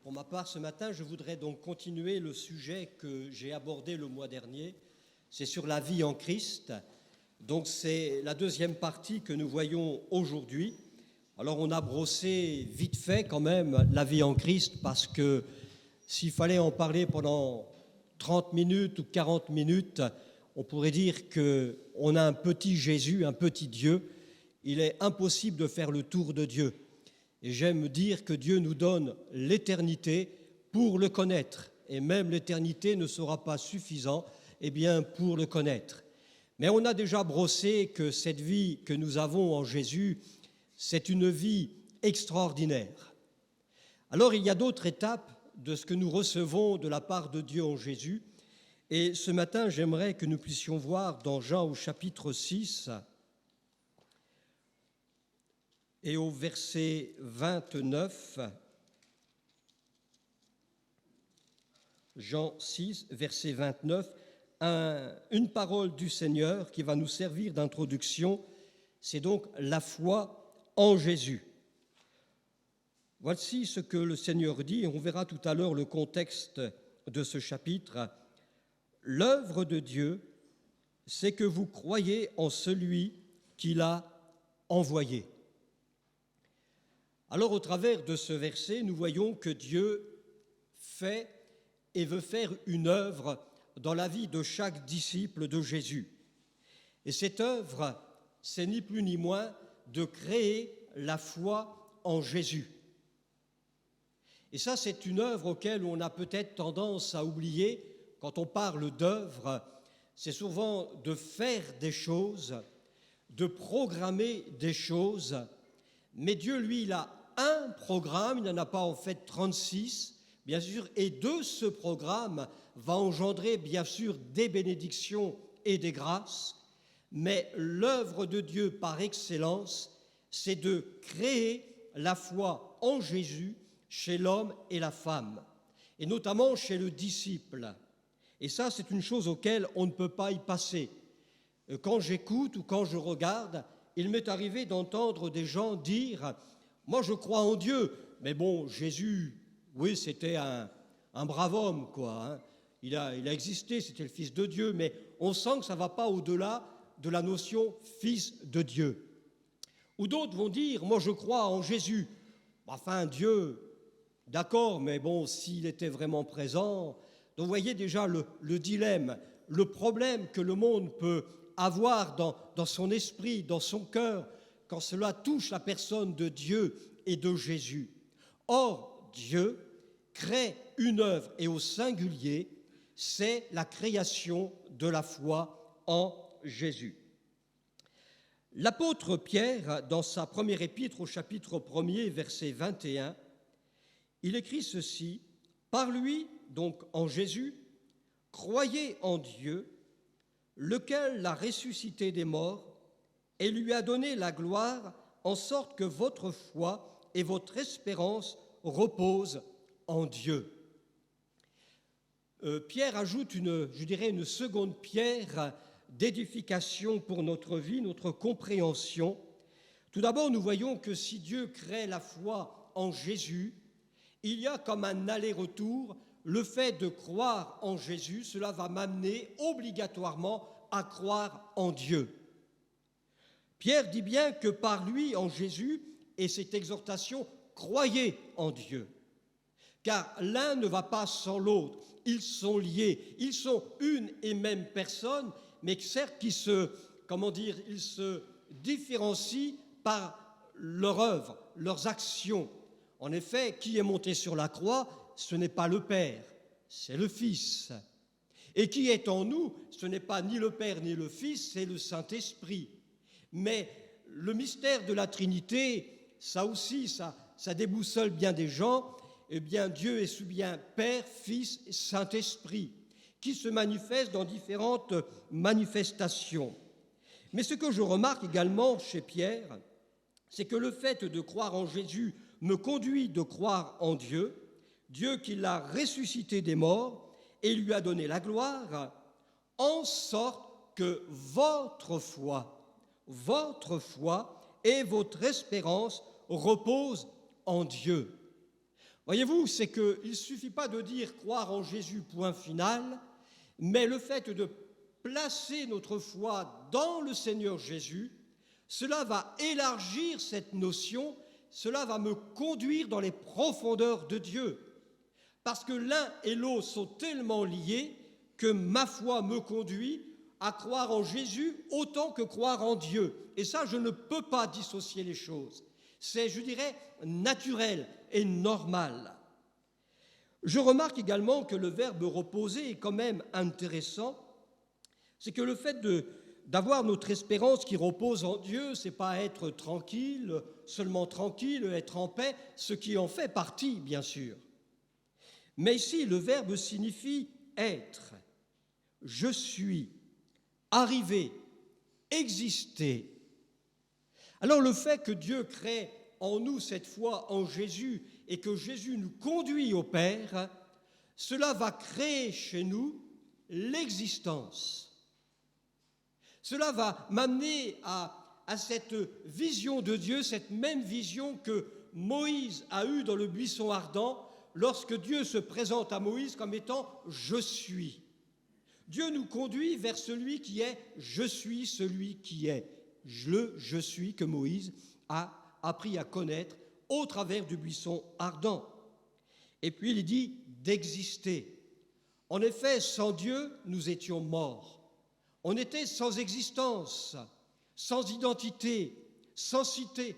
Pour ma part, ce matin, je voudrais donc continuer le sujet que j'ai abordé le mois dernier. C'est sur la vie en Christ. Donc c'est la deuxième partie que nous voyons aujourd'hui. Alors on a brossé vite fait quand même la vie en Christ parce que s'il fallait en parler pendant 30 minutes ou 40 minutes, on pourrait dire qu'on a un petit Jésus, un petit Dieu. Il est impossible de faire le tour de Dieu. Et j'aime dire que Dieu nous donne l'éternité pour le connaître. Et même l'éternité ne sera pas suffisant pour le connaître. Mais on a déjà brossé que cette vie que nous avons en Jésus, c'est une vie extraordinaire. Alors il y a d'autres étapes de ce que nous recevons de la part de Dieu en Jésus. Et ce matin, j'aimerais que nous puissions voir dans Jean au chapitre 6 et au verset 29, Jean 6, verset 29, une parole du Seigneur qui va nous servir d'introduction, c'est donc la foi en Jésus. Voici ce que le Seigneur dit, et on verra tout à l'heure le contexte de ce chapitre. L'œuvre de Dieu, c'est que vous croyez en celui qui l'a envoyé. Alors, au travers de ce verset, nous voyons que Dieu fait et veut faire une œuvre dans la vie de chaque disciple de Jésus. Et cette œuvre, c'est ni plus ni moins de créer la foi en Jésus. Et ça, c'est une œuvre auquel on a peut-être tendance à oublier. Quand on parle d'œuvre, c'est souvent de faire des choses, de programmer des choses. Mais Dieu, lui, il a un programme, il n'en a pas en fait 36, bien sûr, et de ce programme va engendrer, bien sûr, des bénédictions et des grâces, mais l'œuvre de Dieu par excellence, c'est de créer la foi en Jésus chez l'homme et la femme, et notamment chez le disciple. Et ça, c'est une chose auquel on ne peut pas y passer. Quand j'écoute ou quand je regarde, il m'est arrivé d'entendre des gens dire « Moi, je crois en Dieu, mais bon, Jésus, oui, c'était un brave homme, quoi. Hein. Il a existé, c'était le Fils de Dieu, mais on sent que ça ne va pas au-delà de la notion Fils de Dieu. » Ou d'autres vont dire « Moi, je crois en Jésus. Enfin, Dieu, d'accord, mais bon, s'il était vraiment présent... » Donc, vous voyez déjà le dilemme, le problème que le monde peut avoir dans son esprit, dans son cœur, quand cela touche la personne de Dieu et de Jésus. Or, Dieu crée une œuvre, et au singulier, c'est la création de la foi en Jésus. L'apôtre Pierre, dans sa première épître au chapitre 1er, verset 21, il écrit ceci, « Par lui, donc en Jésus, croyez en Dieu, lequel l'a ressuscité des morts et lui a donné la gloire, en sorte que votre foi et votre espérance reposent en Dieu. » Pierre ajoute une seconde pierre d'édification pour notre vie, notre compréhension. Tout d'abord, nous voyons que si Dieu crée la foi en Jésus, il y a comme un aller-retour. Le fait de croire en Jésus, cela va m'amener obligatoirement à croire en Dieu. Pierre dit bien que par lui, en Jésus, et cette exhortation, croyez en Dieu. Car l'un ne va pas sans l'autre, ils sont liés, ils sont une et même personne, mais certes ils se différencient par leur œuvre, leurs actions. En effet, qui est monté sur la croix ? Ce n'est pas le Père, c'est le Fils. Et qui est en nous ? Ce n'est pas ni le Père ni le Fils, c'est le Saint-Esprit. Mais le mystère de la Trinité, ça aussi, ça déboussole bien des gens. Eh bien, Dieu est bien Père, Fils et Saint-Esprit, qui se manifestent dans différentes manifestations. Mais ce que je remarque également chez Pierre, c'est que le fait de croire en Jésus me conduit de croire en Dieu, Dieu qui l'a ressuscité des morts et lui a donné la gloire, en sorte que votre foi et votre espérance reposent en Dieu. Voyez-vous, c'est qu'il ne suffit pas de dire croire en Jésus, point final, mais le fait de placer notre foi dans le Seigneur Jésus, cela va élargir cette notion, cela va me conduire dans les profondeurs de Dieu. Parce que l'un et l'autre sont tellement liés que ma foi me conduit à croire en Jésus autant que croire en Dieu. Et ça, je ne peux pas dissocier les choses. C'est, je dirais, naturel et normal. Je remarque également que le verbe reposer est quand même intéressant. C'est que le fait d'avoir notre espérance qui repose en Dieu, c'est pas être tranquille, seulement tranquille, être en paix, ce qui en fait partie, bien sûr. Mais ici, le verbe signifie être. Je suis, arriver, exister. Alors le fait que Dieu crée en nous cette foi en Jésus et que Jésus nous conduit au Père, cela va créer chez nous l'existence. Cela va m'amener à cette vision de Dieu, cette même vision que Moïse a eue dans le buisson ardent lorsque Dieu se présente à Moïse comme étant « Je suis ». Dieu nous conduit vers celui qui est « Je suis celui qui est ». Le « Je suis » que Moïse a appris à connaître au travers du buisson ardent. Et puis il dit d'exister. En effet, sans Dieu, nous étions morts. On était sans existence, sans identité, sans cité.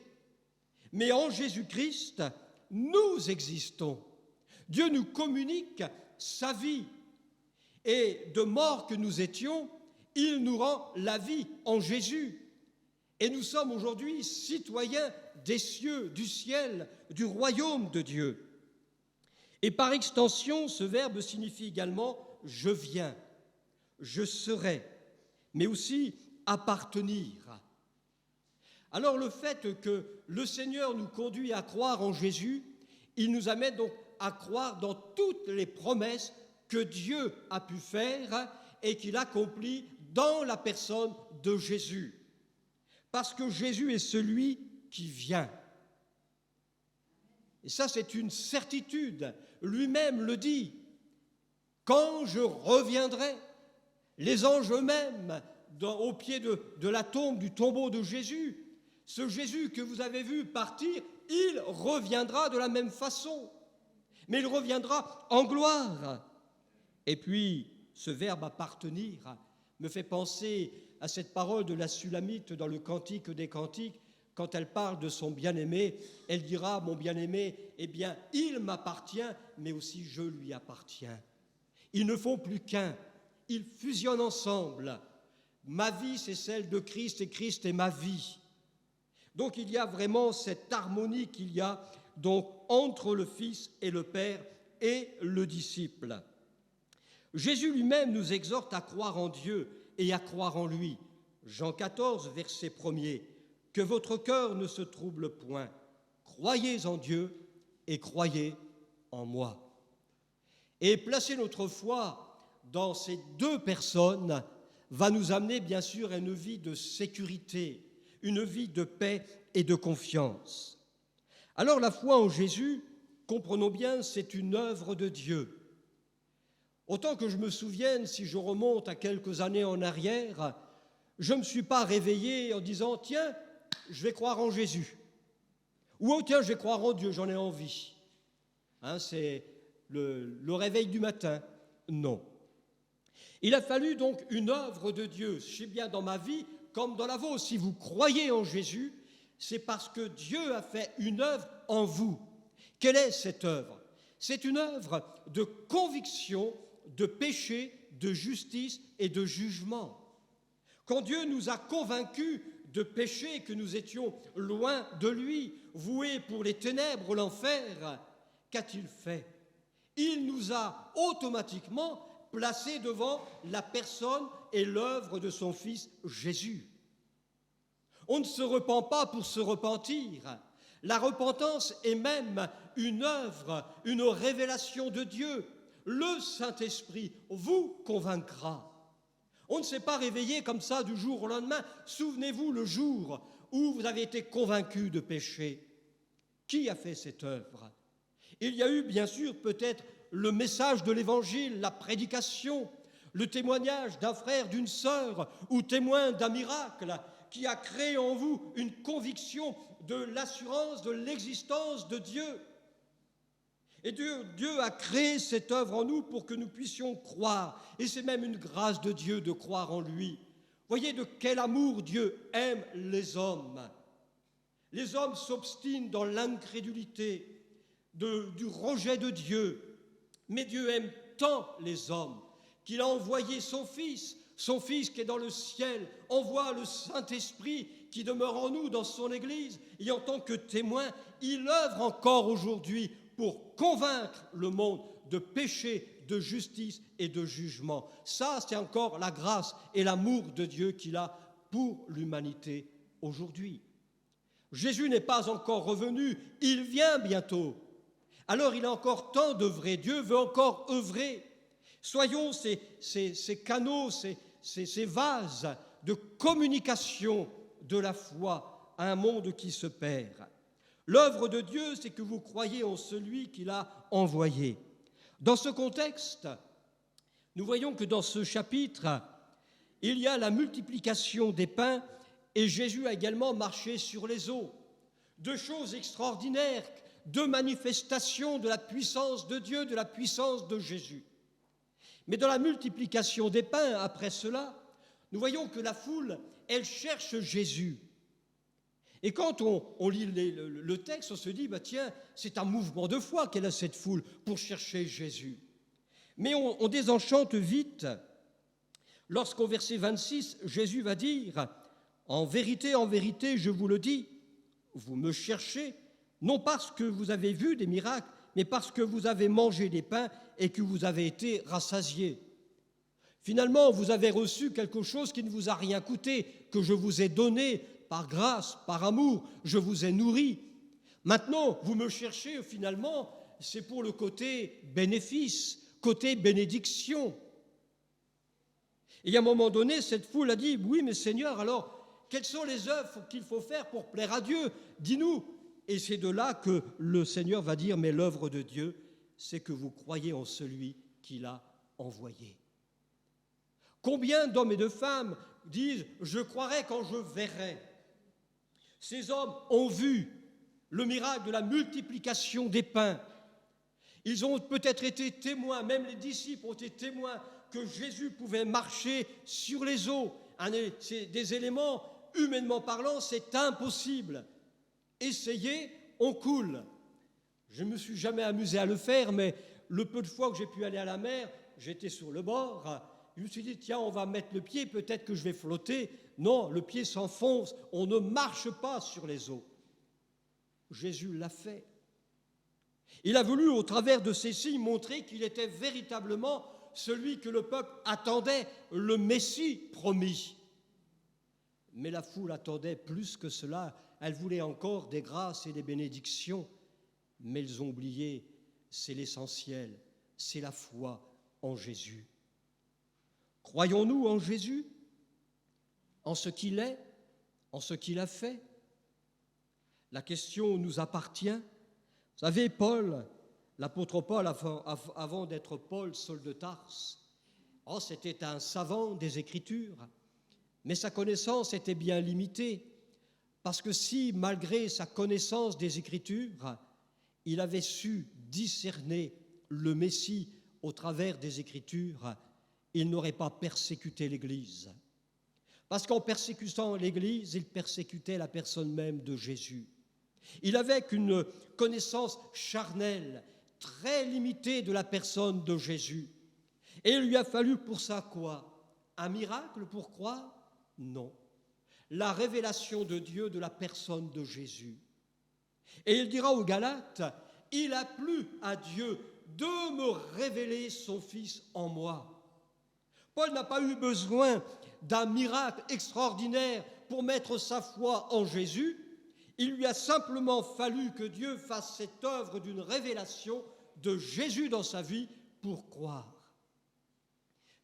Mais en Jésus-Christ, nous existons. Dieu nous communique sa vie. Et de mort que nous étions, il nous rend la vie en Jésus. Et nous sommes aujourd'hui citoyens des cieux, du ciel, du royaume de Dieu. Et par extension, ce verbe signifie également « je viens »,« je serai », mais aussi « appartenir ». Alors le fait que le Seigneur nous conduit à croire en Jésus, il nous amène donc à croire dans toutes les promesses que Dieu a pu faire et qu'il accomplit dans la personne de Jésus. Parce que Jésus est celui qui vient. Et ça, c'est une certitude. Lui-même le dit. Quand je reviendrai, les anges eux-mêmes, au pied de la tombe, du tombeau de Jésus, ce Jésus que vous avez vu partir, il reviendra de la même façon. Mais il reviendra en gloire. Et puis, ce verbe appartenir me fait penser à cette parole de la Sulamite dans le Cantique des Cantiques. Quand elle parle de son bien-aimé, elle dira, mon bien-aimé, eh bien, il m'appartient, mais aussi je lui appartiens. Ils ne font plus qu'un, ils fusionnent ensemble. Ma vie, c'est celle de Christ et Christ est ma vie. Donc il y a vraiment cette harmonie qu'il y a donc entre le Fils et le Père et le disciple. Jésus lui-même nous exhorte à croire en Dieu et à croire en lui. Jean 14, verset 1er. Que votre cœur ne se trouble point. Croyez en Dieu et croyez en moi. Et placer notre foi dans ces deux personnes va nous amener bien sûr à une vie de sécurité, une vie de paix et de confiance. Alors la foi en Jésus, comprenons bien, c'est une œuvre de Dieu. Autant que je me souvienne, si je remonte à quelques années en arrière, je ne me suis pas réveillé en disant « Tiens, je vais croire en Jésus » ou « Oh tiens, je vais croire en Dieu, j'en ai envie ». C'est le réveil du matin. Non. Il a fallu donc une œuvre de Dieu. Je sais bien dans ma vie, comme dans la vôtre, si vous croyez en Jésus, c'est parce que Dieu a fait une œuvre en vous. Quelle est cette œuvre? C'est une œuvre de conviction, de péché, de justice et de jugement. Quand Dieu nous a convaincus de péché, que nous étions loin de lui, voués pour les ténèbres, l'enfer, qu'a-t-il fait? Il nous a automatiquement placés devant la personne et l'œuvre de son Fils Jésus. On ne se repent pas pour se repentir. La repentance est même une œuvre, une révélation de Dieu. Le Saint-Esprit vous convaincra. On ne s'est pas réveillé comme ça du jour au lendemain. Souvenez-vous le jour où vous avez été convaincu de péché. Qui a fait cette œuvre? Il y a eu bien sûr peut-être le message de l'Évangile, la prédication, le témoignage d'un frère, d'une sœur ou témoin d'un miracle qui a créé en vous une conviction de l'assurance de l'existence de Dieu. Et Dieu a créé cette œuvre en nous pour que nous puissions croire. Et c'est même une grâce de Dieu de croire en lui. Voyez de quel amour Dieu aime les hommes. Les hommes s'obstinent dans l'incrédulité, du rejet de Dieu. Mais Dieu aime tant les hommes qu'il a envoyé son Fils qui est dans le ciel, envoie le Saint-Esprit qui demeure en nous dans son Église. Et en tant que témoin, il œuvre encore aujourd'hui pour convaincre le monde de péché, de justice et de jugement. Ça, c'est encore la grâce et l'amour de Dieu qu'il a pour l'humanité aujourd'hui. Jésus n'est pas encore revenu, il vient bientôt. Alors il a encore temps d'œuvrer, Dieu veut encore œuvrer. Soyons ces canaux, ces vases de communication de la foi à un monde qui se perd. L'œuvre de Dieu, c'est que vous croyez en celui qu'il a envoyé. Dans ce contexte, nous voyons que dans ce chapitre, il y a la multiplication des pains et Jésus a également marché sur les eaux. Deux choses extraordinaires, deux manifestations de la puissance de Dieu, de la puissance de Jésus. Mais dans la multiplication des pains, après cela, nous voyons que la foule, elle cherche Jésus. Et quand on lit le texte, on se dit, tiens, c'est un mouvement de foi qu'elle a cette foule pour chercher Jésus. Mais on désenchante vite lorsqu'au verset 26, Jésus va dire, en vérité, je vous le dis, vous me cherchez, non parce que vous avez vu des miracles, mais parce que vous avez mangé des pains et que vous avez été rassasiés. Finalement, vous avez reçu quelque chose qui ne vous a rien coûté, que je vous ai donné par grâce, par amour, je vous ai nourri. Maintenant, vous me cherchez, finalement, c'est pour le côté bénéfice, côté bénédiction. Et à un moment donné, cette foule a dit, oui, mais Seigneur, alors, quelles sont les œuvres qu'il faut faire pour plaire à Dieu? Dis-nous. Et c'est de là que le Seigneur va dire, mais l'œuvre de Dieu, c'est que vous croyez en celui qu'il a envoyé. Combien d'hommes et de femmes disent « je croirai quand je verrai ». Ces hommes ont vu le miracle de la multiplication des pains. Ils ont peut-être été témoins, même les disciples ont été témoins que Jésus pouvait marcher sur les eaux. C'est des éléments, humainement parlant, c'est impossible. Essayez, on coule. Je ne me suis jamais amusé à le faire, mais le peu de fois que j'ai pu aller à la mer, j'étais sur le bord. Je me suis dit, tiens, on va mettre le pied, peut-être que je vais flotter. Non, le pied s'enfonce, on ne marche pas sur les eaux. Jésus l'a fait. Il a voulu, au travers de ces signes, montrer qu'il était véritablement celui que le peuple attendait, le Messie promis. Mais la foule attendait plus que cela. Elle voulait encore des grâces et des bénédictions. Mais ils ont oublié, c'est l'essentiel, c'est la foi en Jésus. Croyons-nous en Jésus, en ce qu'il est, en ce qu'il a fait? La question nous appartient. Vous savez, Paul, l'apôtre Paul, avant d'être Paul, Saul de Tarse, c'était un savant des Écritures, mais sa connaissance était bien limitée, parce que si, malgré sa connaissance des Écritures, il avait su discerner le Messie au travers des Écritures, il n'aurait pas persécuté l'Église. Parce qu'en persécutant l'Église, il persécutait la personne même de Jésus. Il avait une connaissance charnelle, très limitée de la personne de Jésus. Et il lui a fallu pour ça quoi? Un miracle pour croire? Non. La révélation de Dieu de la personne de Jésus. Et il dira aux Galates, « Il a plu à Dieu de me révéler son Fils en moi. » Paul n'a pas eu besoin d'un miracle extraordinaire pour mettre sa foi en Jésus. Il lui a simplement fallu que Dieu fasse cette œuvre d'une révélation de Jésus dans sa vie pour croire.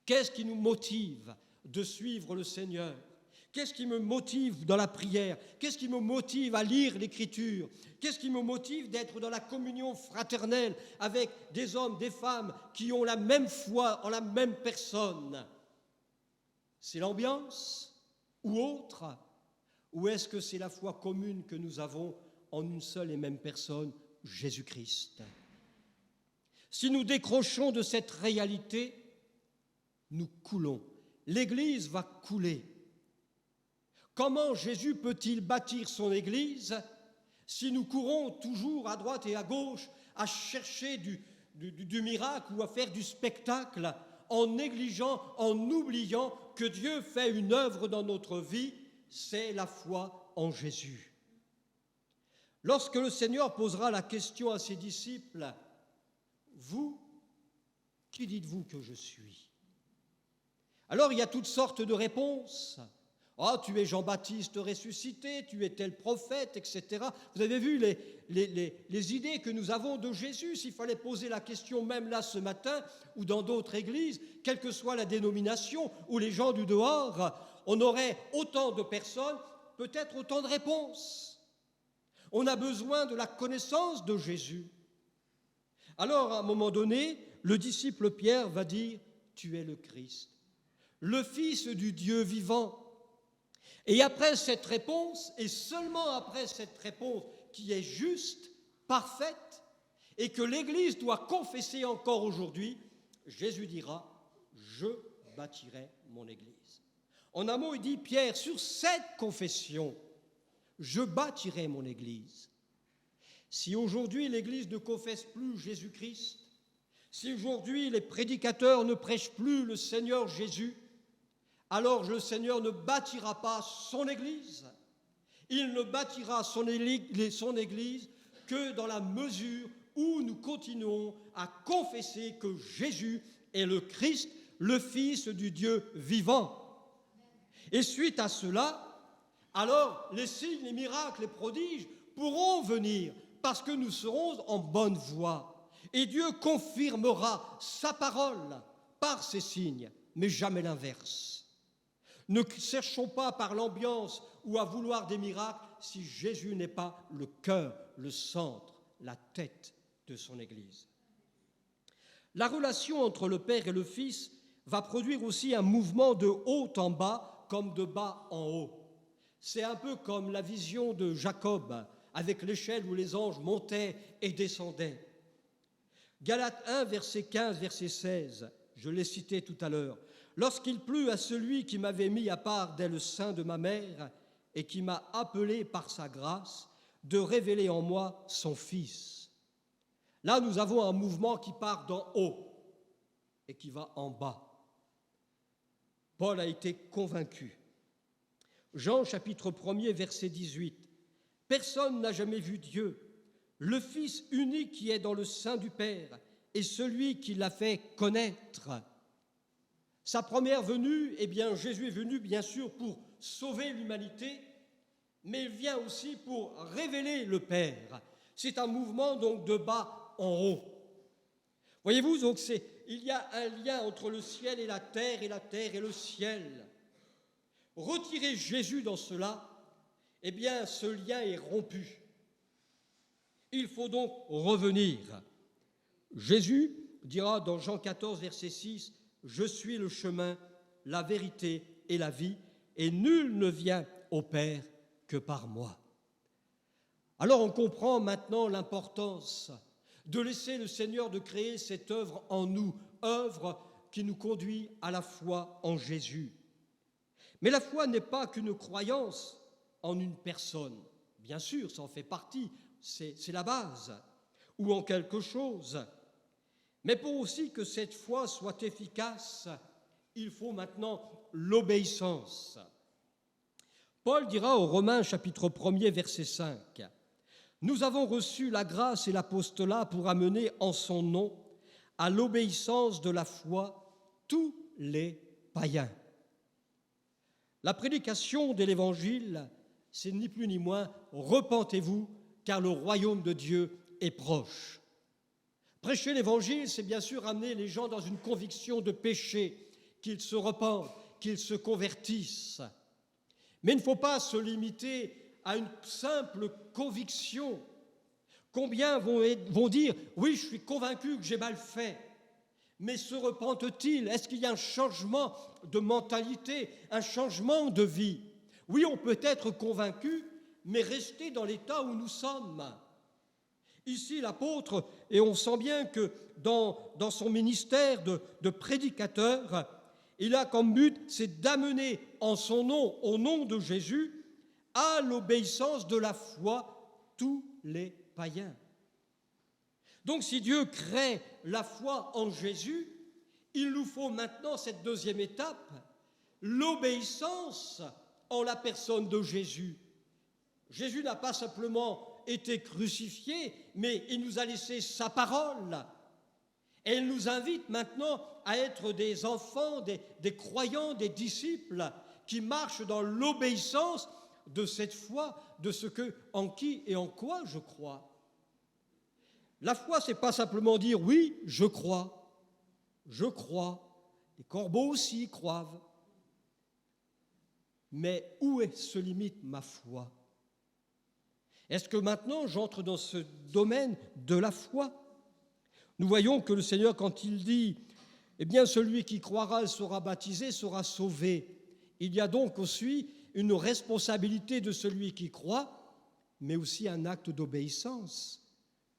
Qu'est-ce qui nous motive de suivre le Seigneur? Qu'est-ce qui me motive dans la prière? Qu'est-ce qui me motive à lire l'Écriture? Qu'est-ce qui me motive d'être dans la communion fraternelle avec des hommes, des femmes qui ont la même foi en la même personne? C'est l'ambiance ou autre? Ou est-ce que c'est la foi commune que nous avons en une seule et même personne, Jésus-Christ? Si nous décrochons de cette réalité, nous coulons. L'Église va couler. Comment Jésus peut-il bâtir son Église si nous courons toujours à droite et à gauche à chercher du miracle ou à faire du spectacle en négligeant, en oubliant que Dieu fait une œuvre dans notre vie? C'est la foi en Jésus. Lorsque le Seigneur posera la question à ses disciples, « Vous, qui dites-vous que je suis ?» Alors il y a toutes sortes de réponses. « Ah, tu es Jean-Baptiste ressuscité, tu es tel prophète, etc. » Vous avez vu les idées que nous avons de Jésus. S'il fallait poser la question même là ce matin ou dans d'autres églises, quelle que soit la dénomination ou les gens du dehors, on aurait autant de personnes, peut-être autant de réponses. On a besoin de la connaissance de Jésus. Alors, à un moment donné, le disciple Pierre va dire « Tu es le Christ, le Fils du Dieu vivant ». Et après cette réponse, et seulement après cette réponse qui est juste, parfaite, et que l'Église doit confesser encore aujourd'hui, Jésus dira « Je bâtirai mon Église ». En un mot, il dit Pierre, sur cette confession, je bâtirai mon Église. Si aujourd'hui l'Église ne confesse plus Jésus-Christ, si aujourd'hui les prédicateurs ne prêchent plus le Seigneur Jésus, alors le Seigneur ne bâtira pas son Église. Il ne bâtira son Église que dans la mesure où nous continuons à confesser que Jésus est le Christ, le Fils du Dieu vivant. Et suite à cela, alors les signes, les miracles, les prodiges pourront venir parce que nous serons en bonne voie. Et Dieu confirmera sa parole par ces signes, mais jamais l'inverse. Ne cherchons pas par l'ambiance ou à vouloir des miracles si Jésus n'est pas le cœur, le centre, la tête de son Église. La relation entre le Père et le Fils va produire aussi un mouvement de haut en bas comme de bas en haut. C'est un peu comme la vision de Jacob avec l'échelle où les anges montaient et descendaient. Galates 1, verset 15, verset 16, je l'ai cité tout à l'heure. « Lorsqu'il plut à celui qui m'avait mis à part dès le sein de ma mère et qui m'a appelé par sa grâce, de révéler en moi son Fils. » Là, nous avons un mouvement qui part d'en haut et qui va en bas. Paul a été convaincu. Jean, chapitre 1er, verset 18. « Personne n'a jamais vu Dieu. Le Fils unique qui est dans le sein du Père est celui qui l'a fait connaître. » Sa première venue, eh bien, Jésus est venu, bien sûr, pour sauver l'humanité, mais il vient aussi pour révéler le Père. C'est un mouvement, donc, de bas en haut. Voyez-vous, donc, il y a un lien entre le ciel et la terre et le ciel. Retirer Jésus dans cela, eh bien, ce lien est rompu. Il faut donc revenir. Jésus dira dans Jean 14, verset 6, « Je suis le chemin, la vérité et la vie, et nul ne vient au Père que par moi. » Alors on comprend maintenant l'importance de laisser le Seigneur de créer cette œuvre en nous, œuvre qui nous conduit à la foi en Jésus. Mais la foi n'est pas qu'une croyance en une personne. Bien sûr, ça en fait partie, c'est la base, ou en quelque chose. Mais pour aussi que cette foi soit efficace, il faut maintenant l'obéissance. Paul dira aux Romains, chapitre 1er, verset 5, « Nous avons reçu la grâce et l'apostolat pour amener en son nom à l'obéissance de la foi tous les païens. » La prédication de l'Évangile, c'est ni plus ni moins « Repentez-vous, car le royaume de Dieu est proche. » Prêcher l'Évangile, c'est bien sûr amener les gens dans une conviction de péché, qu'ils se repentent, qu'ils se convertissent. Mais il ne faut pas se limiter à une simple conviction. Combien vont dire « Oui, je suis convaincu que j'ai mal fait ». Mais se repentent-ils? Est-ce qu'il y a un changement de mentalité, un changement de vie? Oui, on peut être convaincu, mais rester dans l'état où nous sommes. Ici, l'apôtre, et on sent bien que dans son ministère de prédicateur, il a comme but, c'est d'amener en son nom, au nom de Jésus, à l'obéissance de la foi, tous les païens. Donc, si Dieu crée la foi en Jésus, il nous faut maintenant cette deuxième étape, l'obéissance en la personne de Jésus. Jésus n'a pas simplement été crucifié, mais il nous a laissé sa parole. Et il nous invite maintenant à être des enfants, des croyants, des disciples qui marchent dans l'obéissance de cette foi, de ce en qui et en quoi je crois. La foi, ce n'est pas simplement dire « oui, je crois ». Les corbeaux aussi croient. Mais où se limite ma foi? Est-ce que maintenant j'entre dans ce domaine de la foi? Nous voyons que le Seigneur, quand il dit « Eh bien, celui qui croira et sera baptisé sera sauvé », il y a donc aussi une responsabilité de celui qui croit, mais aussi un acte d'obéissance.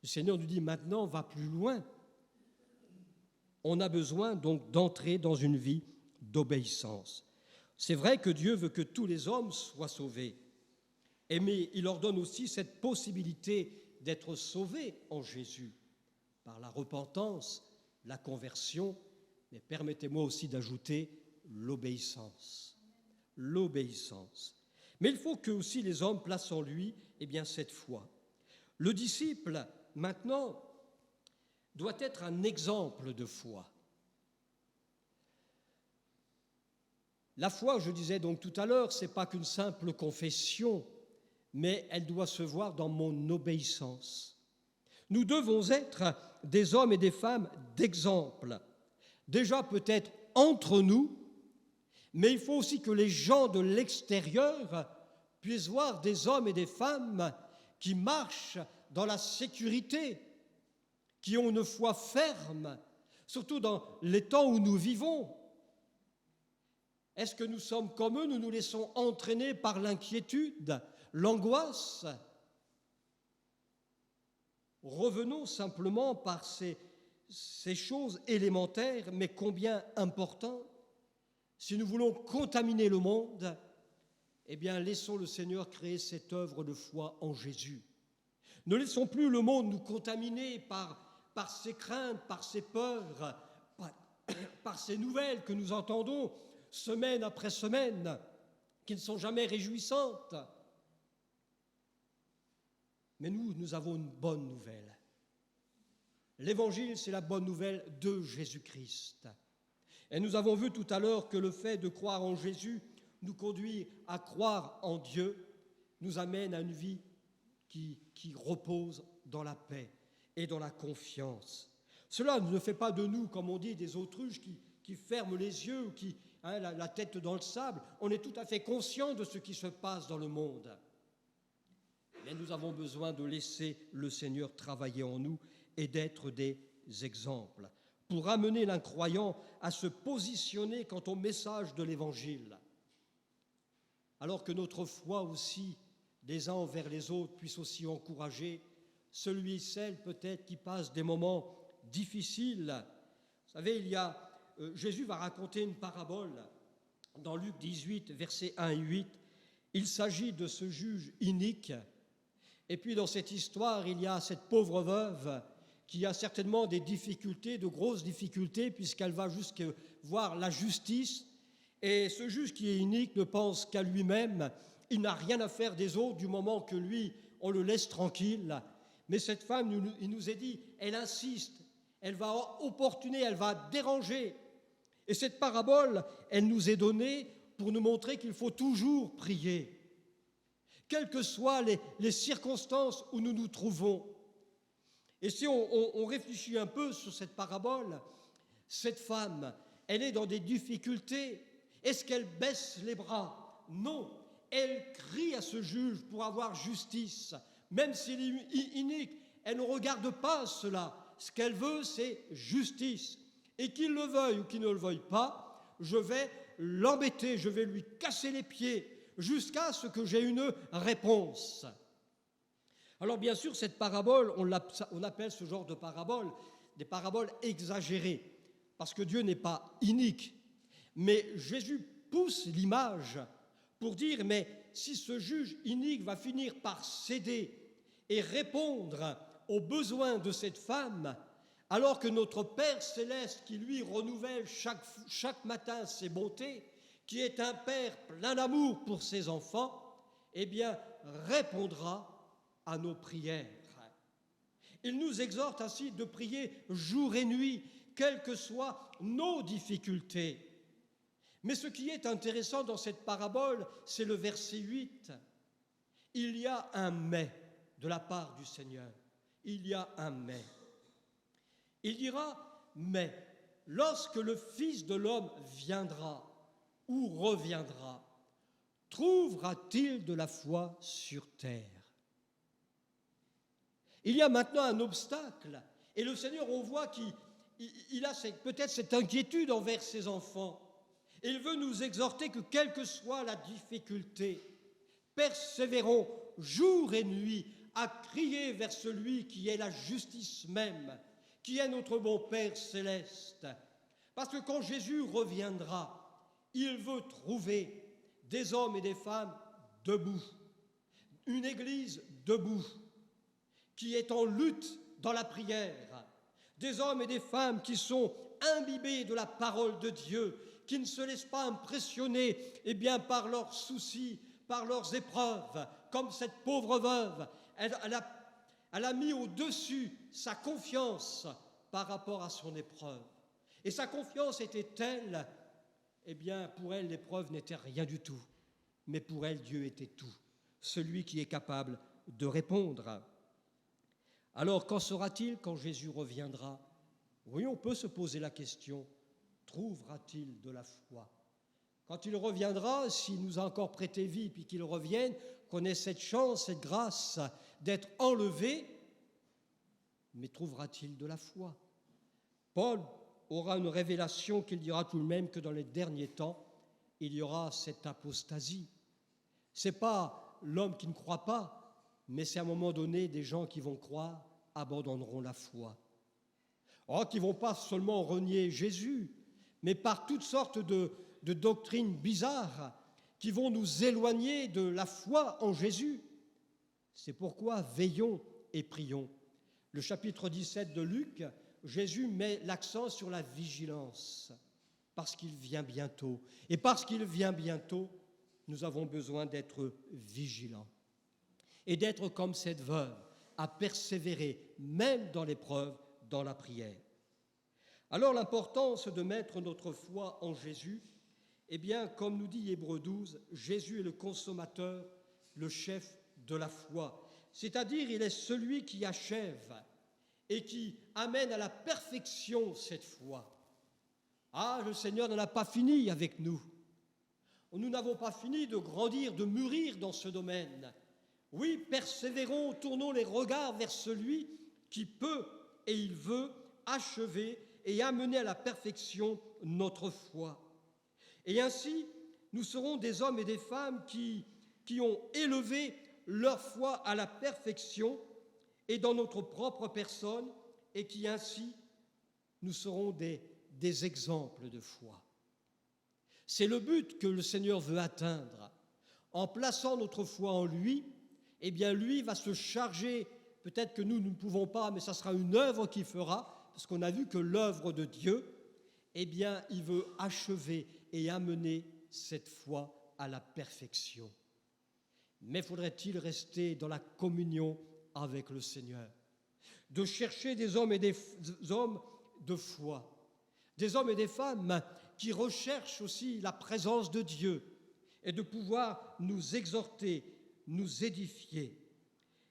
Le Seigneur nous dit maintenant, va plus loin. On a besoin donc d'entrer dans une vie d'obéissance. C'est vrai que Dieu veut que tous les hommes soient sauvés, mais il leur donne aussi cette possibilité d'être sauvés en Jésus, par la repentance, la conversion, mais permettez-moi aussi d'ajouter l'obéissance. L'obéissance. Mais il faut que aussi les hommes placent en lui cette foi. Le disciple, maintenant, doit être un exemple de foi. La foi, je disais donc tout à l'heure, ce n'est pas qu'une simple confession, mais elle doit se voir dans mon obéissance. Nous devons être des hommes et des femmes d'exemple, déjà peut-être entre nous, mais il faut aussi que les gens de l'extérieur puissent voir des hommes et des femmes qui marchent dans la sécurité, qui ont une foi ferme, surtout dans les temps où nous vivons. Est-ce que nous sommes comme eux? Nous nous laissons entraîner par l'inquiétude, l'angoisse? Revenons simplement par ces choses élémentaires, mais combien importantes. Si nous voulons contaminer le monde, laissons le Seigneur créer cette œuvre de foi en Jésus. Ne laissons plus le monde nous contaminer par ses craintes, par ses peurs, par ces nouvelles que nous entendons semaine après semaine, qui ne sont jamais réjouissantes. Mais nous avons une bonne nouvelle. L'Évangile, c'est la bonne nouvelle de Jésus-Christ. Et nous avons vu tout à l'heure que le fait de croire en Jésus nous conduit à croire en Dieu, nous amène à une vie qui repose dans la paix et dans la confiance. Cela ne fait pas de nous, comme on dit, des autruches qui ferment les yeux ou qui la tête dans le sable. On est tout à fait conscient de ce qui se passe dans le monde. Mais nous avons besoin de laisser le Seigneur travailler en nous et d'être des exemples pour amener l'incroyant à se positionner quant au message de l'Évangile. Alors que notre foi aussi, des uns envers les autres, puisse aussi encourager celle peut-être qui passe des moments difficiles. Vous savez, Jésus va raconter une parabole dans Luc 18, versets 1 et 8. Il s'agit de ce juge inique. Et puis dans cette histoire, il y a cette pauvre veuve qui a certainement des difficultés, de grosses difficultés, puisqu'elle va jusqu'à voir la justice. Et ce juge qui est inique ne pense qu'à lui-même. Il n'a rien à faire des autres du moment que lui, on le laisse tranquille. Mais cette femme, il nous est dit, elle insiste, elle va opportuner, elle va déranger. Et cette parabole, elle nous est donnée pour nous montrer qu'il faut toujours prier, quelles que soient les circonstances où nous nous trouvons. Et si on réfléchit un peu sur cette parabole, cette femme, elle est dans des difficultés. Est-ce qu'elle baisse les bras? Non. elle crie à ce juge pour avoir justice, même s'il est inique. Elle ne regarde pas cela. Ce qu'elle veut, c'est justice. Et qu'il le veuille ou qu'il ne le veuille pas, je vais l'embêter, je vais lui casser les pieds jusqu'à ce que j'ai une réponse. Alors bien sûr, cette parabole, on appelle ce genre de parabole des paraboles exagérées, parce que Dieu n'est pas inique. Mais Jésus pousse l'image pour dire, mais si ce juge inique va finir par céder et répondre aux besoins de cette femme, alors que notre Père céleste, qui lui renouvelle chaque matin ses bontés, qui est un Père plein d'amour pour ses enfants, eh bien, répondra à nos prières. Il nous exhorte ainsi de prier jour et nuit, quelles que soient nos difficultés. Mais ce qui est intéressant dans cette parabole, c'est le verset 8. Il y a un mais de la part du Seigneur. Il y a un mais. Il dira, mais lorsque le Fils de l'homme viendra ou reviendra, trouvera-t-il de la foi sur terre? Il y a maintenant un obstacle, et le Seigneur, on voit qu'il a peut-être cette inquiétude envers ses enfants. Il veut nous exhorter que, quelle que soit la difficulté, persévérons jour et nuit à crier vers celui qui est la justice même, qui est notre bon Père céleste. Parce que quand Jésus reviendra, il veut trouver des hommes et des femmes debout, une Église debout, qui est en lutte dans la prière, des hommes et des femmes qui sont imbibés de la parole de Dieu, qui ne se laissent pas impressionner par leurs soucis, par leurs épreuves, comme cette pauvre veuve. Elle a mis au-dessus sa confiance par rapport à son épreuve. Et sa confiance était telle, pour elle, l'épreuve n'était rien du tout. Mais pour elle, Dieu était tout, celui qui est capable de répondre. Alors, qu'en sera-t-il quand Jésus reviendra? Oui, on peut se poser la question, trouvera-t-il de la foi? Quand il reviendra, s'il nous a encore prêté vie, puis qu'il revienne, qu'on ait cette chance, cette grâce d'être enlevé, mais trouvera-t-il de la foi? Paul aura une révélation qu'il dira tout de même que dans les derniers temps, il y aura cette apostasie. Ce n'est pas l'homme qui ne croit pas, mais c'est à un moment donné, des gens qui vont croire abandonneront la foi. Qui ne vont pas seulement renier Jésus, mais par toutes sortes de doctrines bizarres qui vont nous éloigner de la foi en Jésus. C'est pourquoi veillons et prions. Le chapitre 17 de Luc, Jésus met l'accent sur la vigilance, parce qu'il vient bientôt. Et parce qu'il vient bientôt, nous avons besoin d'être vigilants et d'être comme cette veuve, à persévérer, même dans l'épreuve, dans la prière. Alors l'importance de mettre notre foi en Jésus, comme nous dit Hébreux 12, Jésus est le consommateur, le chef de la foi. C'est-à-dire, il est celui qui achève et qui amène à la perfection cette foi. Le Seigneur n'en a pas fini avec nous. Nous n'avons pas fini de grandir, de mûrir dans ce domaine. Oui, persévérons, tournons les regards vers celui qui peut et il veut achever et amener à la perfection notre foi. Et ainsi, nous serons des hommes et des femmes qui ont élevé leur foi à la perfection et dans notre propre personne, et qui ainsi, nous serons des exemples de foi. C'est le but que le Seigneur veut atteindre. En plaçant notre foi en lui, lui va se charger, peut-être que nous ne pouvons pas, mais ça sera une œuvre qu'il fera, parce qu'on a vu que l'œuvre de Dieu, il veut achever et amener cette foi à la perfection. Mais faudrait-il rester dans la communion avec le Seigneur, de chercher des hommes et des hommes de foi, des hommes et des femmes qui recherchent aussi la présence de Dieu et de pouvoir nous exhorter, nous édifier.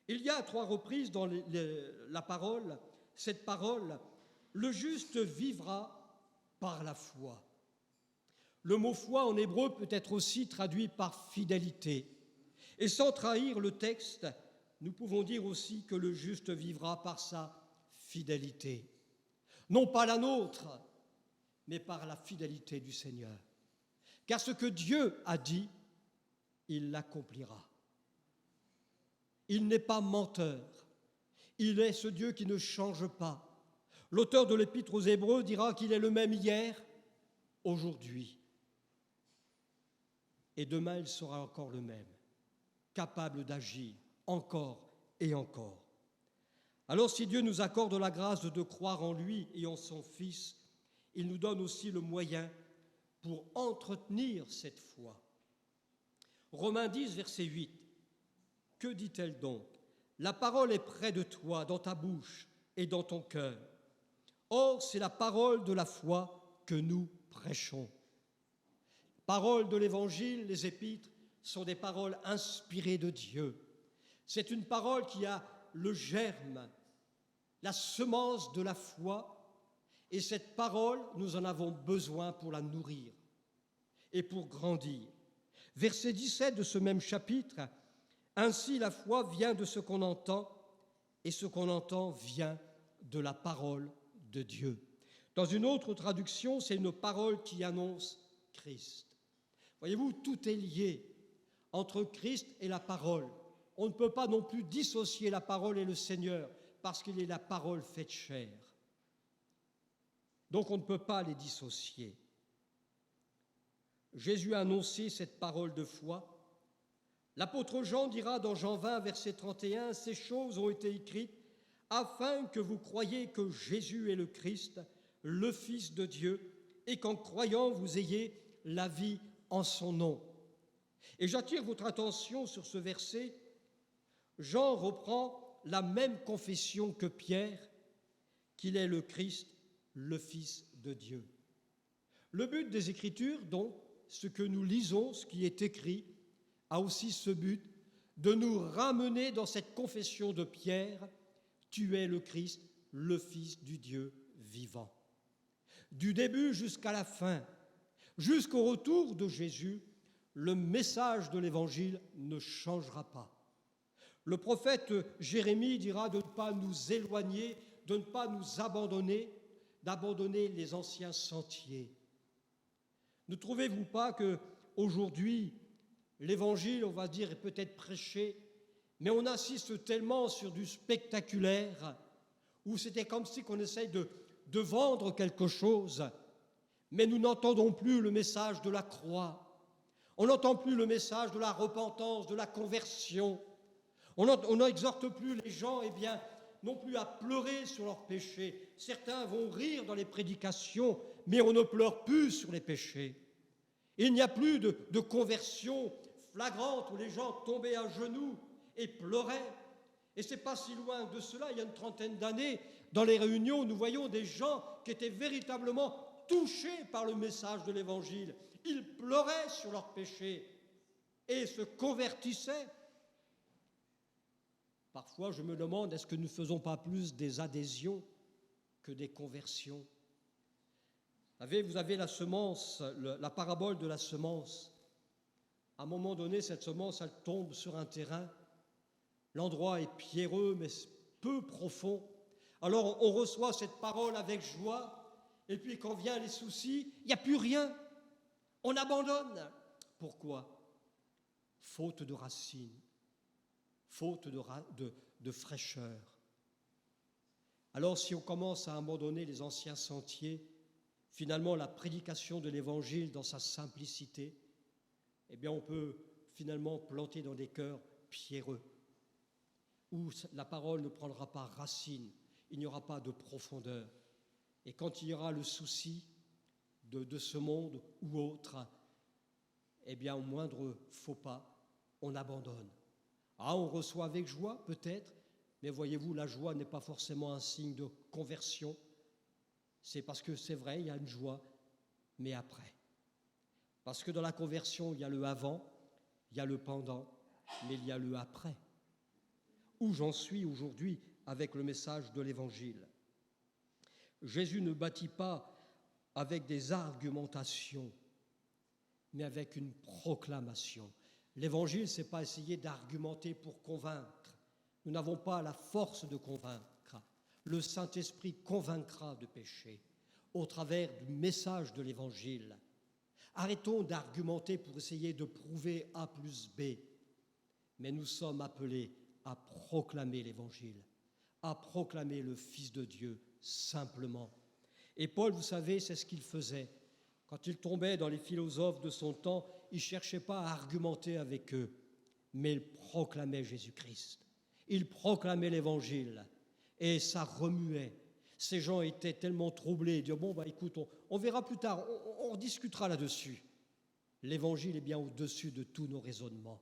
Il y a à 3 reprises dans la parole, cette parole, le juste vivra par la foi. Le mot foi en hébreu peut être aussi traduit par fidélité. Et sans trahir le texte, nous pouvons dire aussi que le juste vivra par sa fidélité. Non pas la nôtre, mais par la fidélité du Seigneur. Car ce que Dieu a dit, il l'accomplira. Il n'est pas menteur. Il est ce Dieu qui ne change pas. L'auteur de l'Épître aux Hébreux dira qu'il est le même hier, aujourd'hui. Et demain, il sera encore le même, capable d'agir encore et encore. Alors, si Dieu nous accorde la grâce de croire en lui et en son Fils, il nous donne aussi le moyen pour entretenir cette foi. Romains 10, verset 8. Que dit-elle donc? La parole est près de toi, dans ta bouche et dans ton cœur. Or, c'est la parole de la foi que nous prêchons. Paroles de l'Évangile, les épîtres, sont des paroles inspirées de Dieu. C'est une parole qui a le germe, la semence de la foi, et cette parole, nous en avons besoin pour la nourrir et pour grandir. Verset 17 de ce même chapitre, « Ainsi la foi vient de ce qu'on entend, et ce qu'on entend vient de la parole de Dieu. » Dans une autre traduction, c'est une parole qui annonce Christ. Voyez-vous, tout est lié entre Christ et la parole. On ne peut pas non plus dissocier la parole et le Seigneur, parce qu'il est la parole faite chair. Donc on ne peut pas les dissocier. Jésus a annoncé cette parole de foi. L'apôtre Jean dira dans Jean 20, verset 31, « Ces choses ont été écrites afin que vous croyiez que Jésus est le Christ, le Fils de Dieu, et qu'en croyant, vous ayez la vie en son nom. » Et j'attire votre attention sur ce verset. Jean reprend la même confession que Pierre, qu'il est le Christ, le Fils de Dieu. Le but des Écritures, donc, ce que nous lisons, ce qui est écrit, a aussi ce but de nous ramener dans cette confession de Pierre, « Tu es le Christ, le Fils du Dieu vivant. » Du début jusqu'à la fin, jusqu'au retour de Jésus, le message de l'Évangile ne changera pas. Le prophète Jérémie dira de ne pas nous éloigner, de ne pas nous abandonner, d'abandonner les anciens sentiers. Ne trouvez-vous pas qu'aujourd'hui, l'Évangile, on va dire, est peut-être prêché, mais on insiste tellement sur du spectaculaire, où c'était comme si on essaye de vendre quelque chose, mais nous n'entendons plus le message de la croix. On n'entend plus le message de la repentance, de la conversion. On n'exhorte plus les gens, non plus à pleurer sur leurs péchés. Certains vont rire dans les prédications, mais on ne pleure plus sur les péchés. Il n'y a plus de conversion flagrante où les gens tombaient à genoux et pleuraient. Et c'est pas si loin de cela, il y a une trentaine d'années, dans les réunions, nous voyons des gens qui étaient véritablement touchés par le message de l'Évangile. Ils pleuraient sur leurs péchés et se convertissaient. Parfois, je me demande, est-ce que nous ne faisons pas plus des adhésions que des conversions? Vous avez la semence, la parabole de la semence. À un moment donné, cette semence, elle tombe sur un terrain. L'endroit est pierreux, mais peu profond. Alors, on reçoit cette parole avec joie. Et puis, quand viennent les soucis, il n'y a plus rien. On abandonne. Pourquoi? Faute de racines, faute de fraîcheur. Alors, si on commence à abandonner les anciens sentiers, finalement, la prédication de l'Évangile dans sa simplicité, on peut finalement planter dans des cœurs pierreux, où la parole ne prendra pas racine, il n'y aura pas de profondeur. Et quand il y aura le souci de ce monde ou autre, au moindre faux pas, on abandonne. On reçoit avec joie, peut-être, mais voyez-vous, la joie n'est pas forcément un signe de conversion. C'est parce que c'est vrai, il y a une joie, mais après. Parce que dans la conversion, il y a le avant, il y a le pendant, mais il y a le après. Où j'en suis aujourd'hui avec le message de l'Évangile. Jésus ne bâtit pas avec des argumentations, mais avec une proclamation. L'évangile, ce n'est pas essayer d'argumenter pour convaincre. Nous n'avons pas la force de convaincre. Le Saint-Esprit convaincra de péché au travers du message de l'évangile. Arrêtons d'argumenter pour essayer de prouver A plus B. Mais nous sommes appelés à proclamer l'évangile, à proclamer le Fils de Dieu simplement. Et Paul, vous savez, c'est ce qu'il faisait. Quand il tombait dans les philosophes de son temps, il ne cherchait pas à argumenter avec eux, mais il proclamait Jésus-Christ. Il proclamait l'évangile et ça remuait. Ces gens étaient tellement troublés, ils disaient, bon, écoute, on verra plus tard, on discutera là-dessus. L'évangile est bien au-dessus de tous nos raisonnements.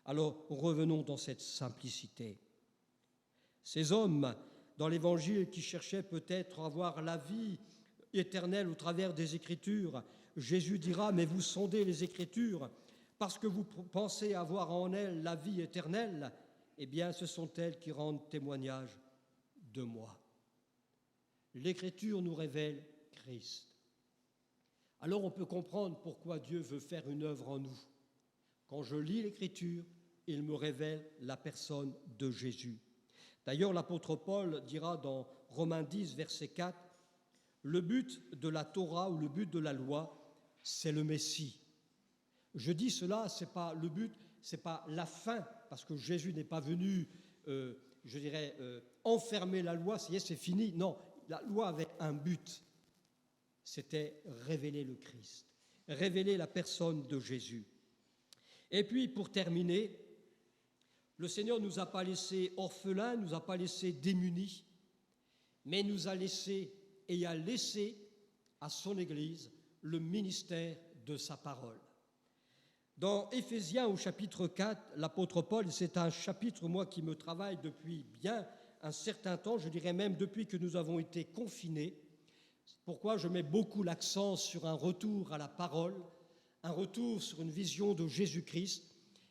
Alors, revenons dans cette simplicité. Ces hommes, dans l'évangile, qui cherchaient peut-être à avoir la vie éternelle au travers des Écritures, Jésus dira, mais vous sondez les Écritures, parce que vous pensez avoir en elles la vie éternelle, eh bien, ce sont elles qui rendent témoignage de moi. L'Écriture nous révèle Christ. Alors on peut comprendre pourquoi Dieu veut faire une œuvre en nous. Quand je lis l'Écriture, il me révèle la personne de Jésus. D'ailleurs, l'apôtre Paul dira dans Romains 10, verset 4, « Le but de la Torah ou le but de la loi, c'est le Messie. » Je dis cela, ce n'est pas le but, ce n'est pas la fin, parce que Jésus n'est pas venu, enfermer la loi, ça y est, c'est fini. Non, la loi avait un but, c'était révéler le Christ, révéler la personne de Jésus. Et puis, pour terminer, le Seigneur ne nous a pas laissés orphelins, ne nous a pas laissés démunis, mais nous a laissés et a laissé à son Église le ministère de sa parole. Dans Éphésiens au chapitre 4, l'apôtre Paul, c'est un chapitre, moi, qui me travaille depuis bien un certain temps, je dirais même depuis que nous avons été confinés. Pourquoi je mets beaucoup l'accent sur un retour à la parole, un retour sur une vision de Jésus-Christ,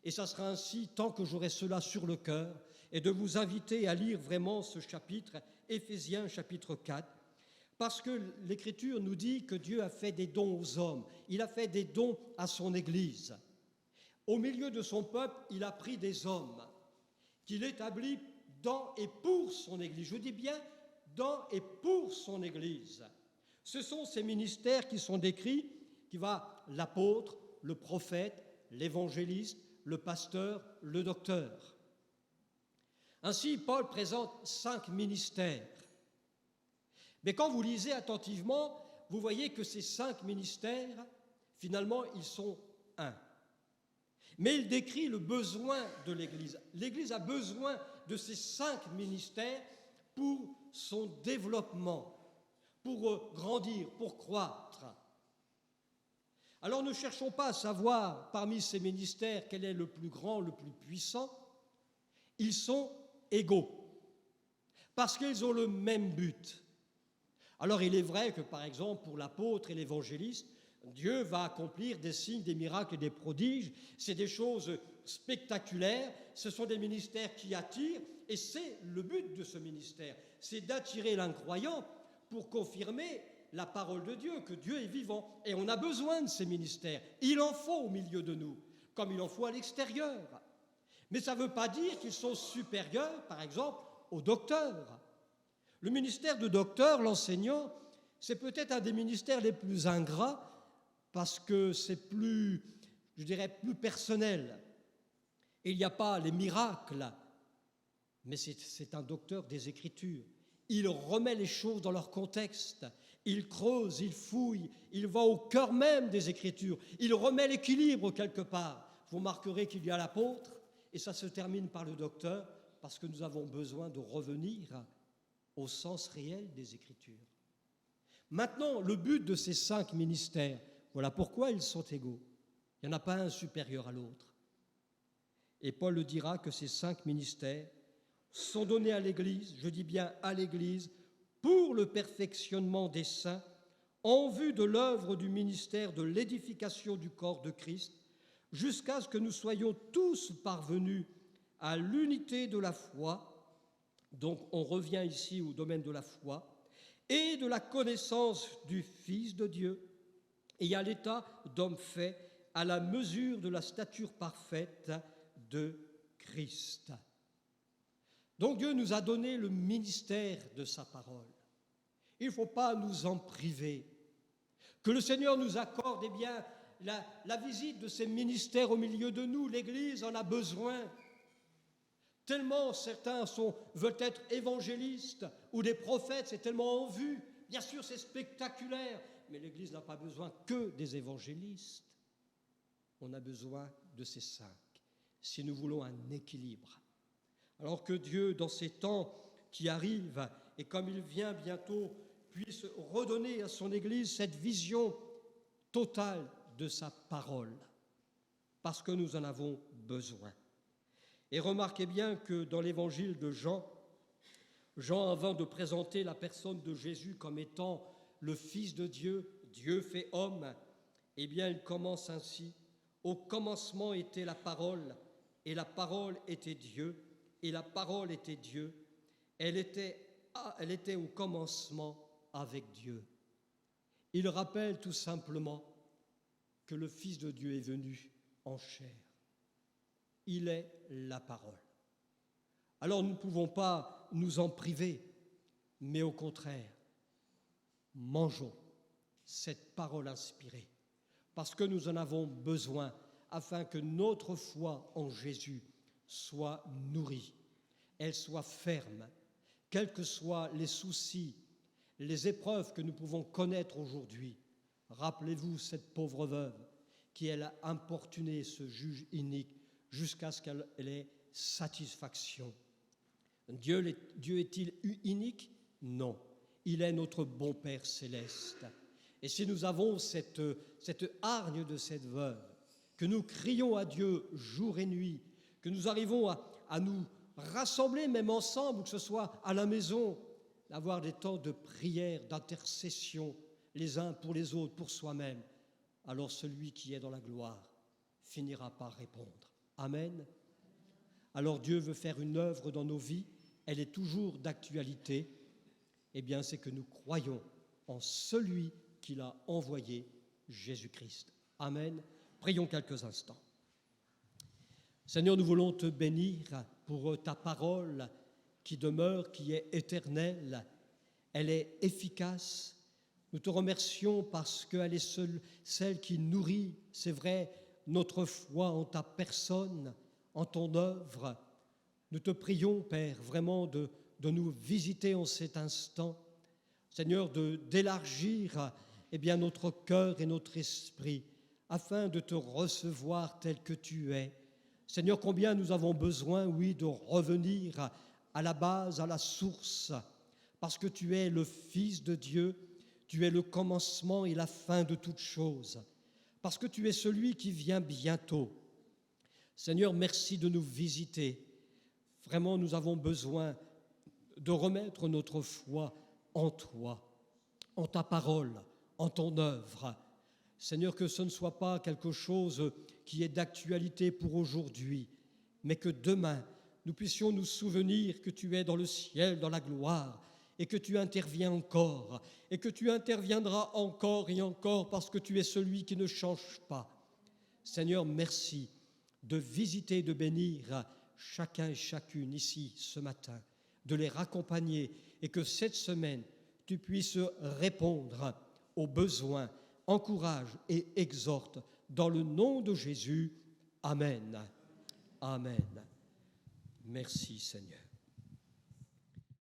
et ça sera ainsi tant que j'aurai cela sur le cœur, et de vous inviter à lire vraiment ce chapitre, Éphésiens chapitre 4, parce que l'Écriture nous dit que Dieu a fait des dons aux hommes, il a fait des dons à son Église. Au milieu de son peuple, il a pris des hommes qu'il établit dans et pour son Église. Je dis bien dans et pour son Église. Ce sont ces ministères qui sont décrits, qui va l'apôtre, le prophète, l'évangéliste, le pasteur, le docteur. Ainsi, Paul présente 5 ministères. Mais quand vous lisez attentivement, vous voyez que ces 5 ministères, finalement, ils sont un. Mais il décrit le besoin de l'Église. L'Église a besoin de ces 5 ministères pour son développement, pour grandir, pour croître. Alors ne cherchons pas à savoir parmi ces ministères quel est le plus grand, le plus puissant. Ils sont égaux, parce qu'ils ont le même but. Alors il est vrai que par exemple pour l'apôtre et l'évangéliste, Dieu va accomplir des signes, des miracles et des prodiges. C'est des choses spectaculaires, ce sont des ministères qui attirent, et c'est le but de ce ministère, c'est d'attirer l'incroyant pour confirmer la parole de Dieu, que Dieu est vivant. Et on a besoin de ces ministères. Il en faut au milieu de nous, comme il en faut à l'extérieur. Mais ça ne veut pas dire qu'ils sont supérieurs, par exemple, aux docteurs. Le ministère de docteur, l'enseignant, c'est peut-être un des ministères les plus ingrats parce que c'est plus, plus personnel. Et il n'y a pas les miracles, mais c'est un docteur des Écritures. Il remet les choses dans leur contexte. Il creuse, il fouille, il va au cœur même des Écritures. Il remet l'équilibre quelque part. Vous remarquerez qu'il y a l'apôtre, et ça se termine par le docteur, parce que nous avons besoin de revenir au sens réel des Écritures. Maintenant, le but de ces 5 ministères, voilà pourquoi ils sont égaux. Il n'y en a pas un supérieur à l'autre. Et Paul le dira que ces 5 ministères sont donnés à l'Église, je dis bien à l'Église, pour le perfectionnement des saints, en vue de l'œuvre du ministère de l'édification du corps de Christ, jusqu'à ce que nous soyons tous parvenus à l'unité de la foi. Donc on revient ici au domaine de la foi, et de la connaissance du Fils de Dieu, et à l'état d'homme fait, à la mesure de la stature parfaite de Christ. Donc Dieu nous a donné le ministère de sa parole. Il ne faut pas nous en priver. Que le Seigneur nous accorde la visite de ces ministères au milieu de nous. L'Église en a besoin. Tellement certains veulent être évangélistes ou des prophètes, c'est tellement en vue. Bien sûr, c'est spectaculaire, mais l'Église n'a pas besoin que des évangélistes. On a besoin de ces cinq, si nous voulons un équilibre. Alors que Dieu, dans ces temps qui arrivent, et comme il vient bientôt, puisse redonner à son Église cette vision totale de sa parole, parce que nous en avons besoin. Et remarquez bien que dans l'évangile de Jean, avant de présenter la personne de Jésus comme étant le Fils de Dieu, Dieu fait homme, eh bien il commence ainsi. Au commencement était la parole, et la parole était Dieu, et la parole était Dieu. Elle était au commencement avec Dieu. Il rappelle tout simplement que le Fils de Dieu est venu en chair. Il est la parole. Alors nous ne pouvons pas nous en priver, mais au contraire, mangeons cette parole inspirée, parce que nous en avons besoin afin que notre foi en Jésus soit nourrie, elle soit ferme, quels que soient les soucis, les épreuves que nous pouvons connaître aujourd'hui. Rappelez-vous cette pauvre veuve qui elle a importuné ce juge inique jusqu'à ce qu'elle ait satisfaction. Dieu est-il unique? Non. Il est notre bon Père céleste. Et si nous avons cette hargne de cette veuve, que nous crions à Dieu jour et nuit, que nous arrivons à nous rassembler même ensemble, que ce soit à la maison, d'avoir des temps de prière, d'intercession, les uns pour les autres, pour soi-même, alors celui qui est dans la gloire finira par répondre. Amen. Alors Dieu veut faire une œuvre dans nos vies, elle est toujours d'actualité. Eh bien, c'est que nous croyons en celui qu'il a envoyé, Jésus-Christ. Amen. Prions quelques instants. Seigneur, nous voulons te bénir pour ta parole qui demeure, qui est éternelle. Elle est efficace. Nous te remercions parce qu'elle est celle qui nourrit, c'est vrai, notre foi en ta personne, en ton œuvre. Nous te prions, Père, vraiment de nous visiter en cet instant. Seigneur, d'élargir notre cœur et notre esprit afin de te recevoir tel que tu es. Seigneur, combien nous avons besoin, oui, de revenir à la base, à la source, parce que tu es le Fils de Dieu, tu es le commencement et la fin de toutes choses, parce que tu es celui qui vient bientôt. Seigneur, merci de nous visiter. Vraiment, nous avons besoin de remettre notre foi en toi, en ta parole, en ton œuvre. Seigneur, que ce ne soit pas quelque chose qui est d'actualité pour aujourd'hui, mais que demain, nous puissions nous souvenir que tu es dans le ciel, dans la gloire, et que tu interviens encore, et que tu interviendras encore et encore, parce que tu es celui qui ne change pas. Seigneur, merci de visiter et de bénir chacun et chacune ici ce matin, de les raccompagner, et que cette semaine, tu puisses répondre aux besoins, encourage et exhorte dans le nom de Jésus. Amen. Amen. Merci Seigneur.